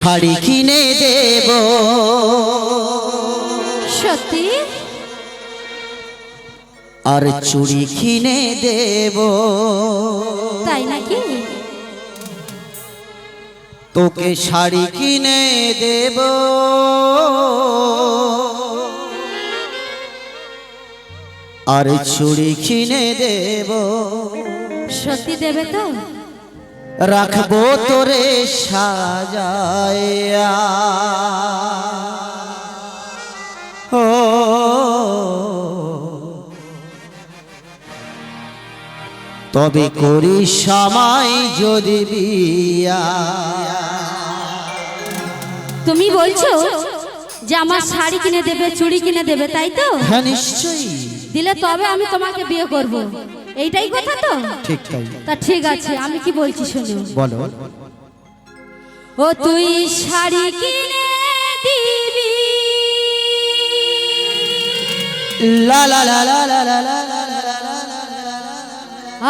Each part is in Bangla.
শাড়ি কিনে দেব সত্যি আর চুড়ি কিনে দেব তাই নাকি তোকে শাড়ি কিনে দেব আর চুড়ি কিনে দেব সত্যি দেবে তো রাখবো তোরে সাজায়া ও তবে করি সময় যদি বিয়া তুমি বলছো যে আমার শাড়ি কিনে দেবে চুড়ি কিনে দেবে তাই তো হ্যাঁ নিশ্চয়ই দিলে তবে আমি তোমাকে বিয়ে করব এইটাই কথা তো ঠিক তাই তা ঠিক আছে আমি কি বলছি শুনো বলো ও তুই শাড়ি কিনে দিবি লা লা লা লা লা লা লা লা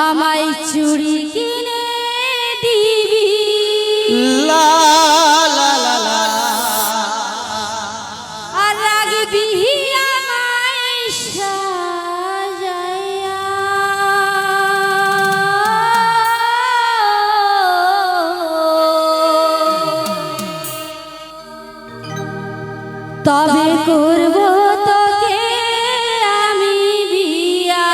আমায় চুড়ি কিনে দিবি লা লা লা লা আর রাখবি আমায় সাজায়া তবে করব তোকে আমি বিয়া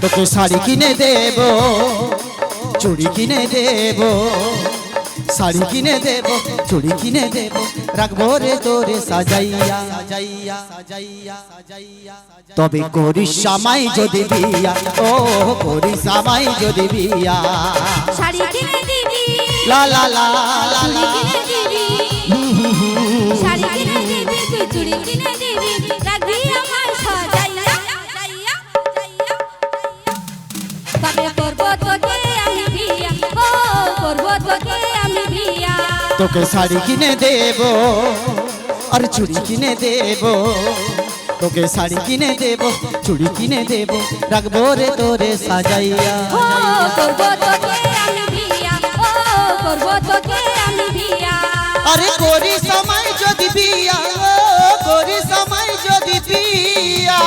তোকে শাড়ি কিনে দেব চুড়ি কিনে দেব শাড়ি কিনে দেব চুড়ি কিনে দেব রাখবো রে তোরে সাজাইয়া সাজাইয়া সাজাইয়া সাজাইয়া তবে করিস সময় যদি বিয়া ও করিস সময় যদি বিয়া শাড়ি কিনে দিবি লা লা লা লা চুড়ি লা কিনে দিবি শাড়ি কিনে দিবি তুই চুড়ি কিনে দিবি রাখবি আমায় সাজাইয়া তবে করব তোকে আমি বিয়া ও করব তোকে আমি বিয়া তোকে শাড়ি কিনে দেব আর চুড়ি কিনে দেব তোকে শাড়ি কিনে দেব চুড়ি কিনে দেব রাখবো রে তোরে সাজাইয়া ও করব তোকে আমি বিয়া ও করব তোকে আমি বিয়া আরে করি সময় যদি বিয়া ও করি সময় যদি বিয়া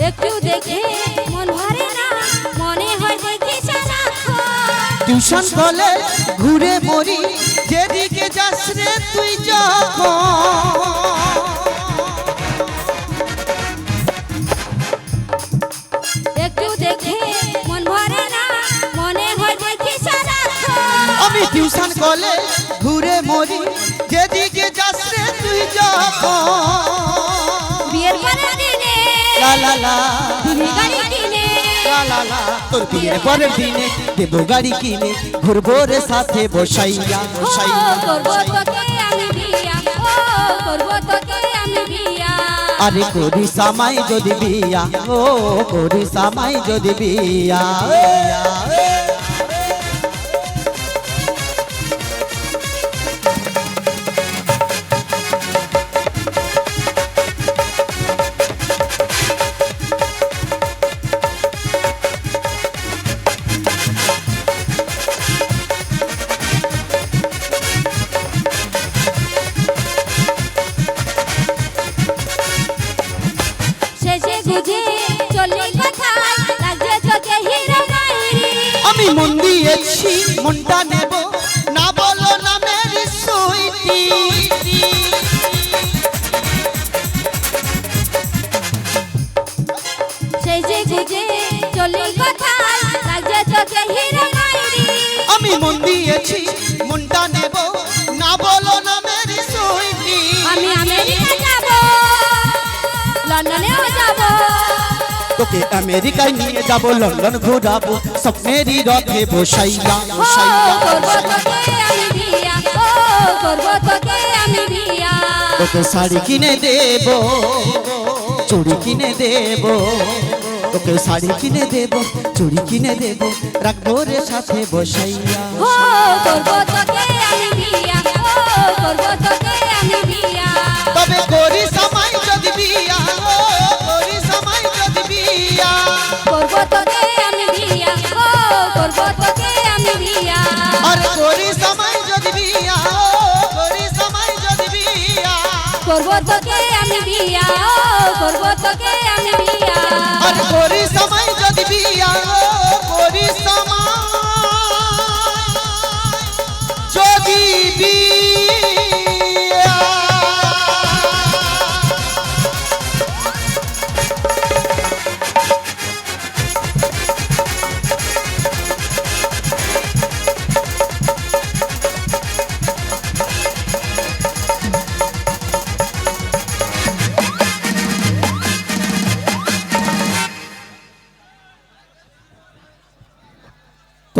একটু দেখে মন ভরে না মনে হয় দেখি সারাক্ষণ টিউশন কলেজ ঘুরে মরি যেদিকে যাস রে তুই যখন একটু দেখে মন ভরে না মনে হয় দেখি সারাক্ষণ আমি টিউশন কলেজ ঘুরে মরি যেদিকে যাস রে তুই যখন বিয়ের পরের দিনে লা লা লা দিনে গাড়ি কিনে লা লা লা তোর বিয়ের পরের দিনে দেব গাড়ি কিনে ঘুরবো রে সাথে বসাইয়া ও বসাইয়া করব তোকে আমি বিয়া ও করব তোকে আমি বিয়া আরে করি সময় যদি বিয়া ও করি সময় যদি বিয়া শেষে গুজে চলি কোথায় লাগছে তোকে হিরো গাইরি আমি মন দিয়েছি মনটা নেব না বলো না মেরি সুইটি খুঁজে চলি কোথায় লাগছে তোকে হিরো মাইরি আমি মন দিয়েছি মনটা নেব না বলো না মেরি সুইটি আমি আমেরিকা যাব লন্ডনেও যাব তোকে আমেরিকায় নিয়ে যাব লন্ডন ঘোরাবো স্বপ্নেরই রথে বসাইয়া ও করবো তোকে আমি বিয়া ও করবো তোকে আমি বিয়া তোকে শাড়ি কিনে দেব চুড়ি কিনে দেব তোকে শাড়ি কিনে দেব চুড়ি কিনে দেব রাখবো রে সাথে বসাইয়া ও করবো তোকে আমি বিয়া ও করবো তোকে আমি বিয়া তবে করি সময় যদি বিয়া ও করি সময় যদি বিয়া করবো তোকে আমি বিয়া ও করবো তোকে আমি বিয়া আর করি সময় যদি বিয়া ও করি সময় যদি বিয়া করবো তোকে আমি বিয়া ও করবো তোকে আমি বিয়া আর করি সময় যদি বিয়া ও করি সময় যদি বিয়া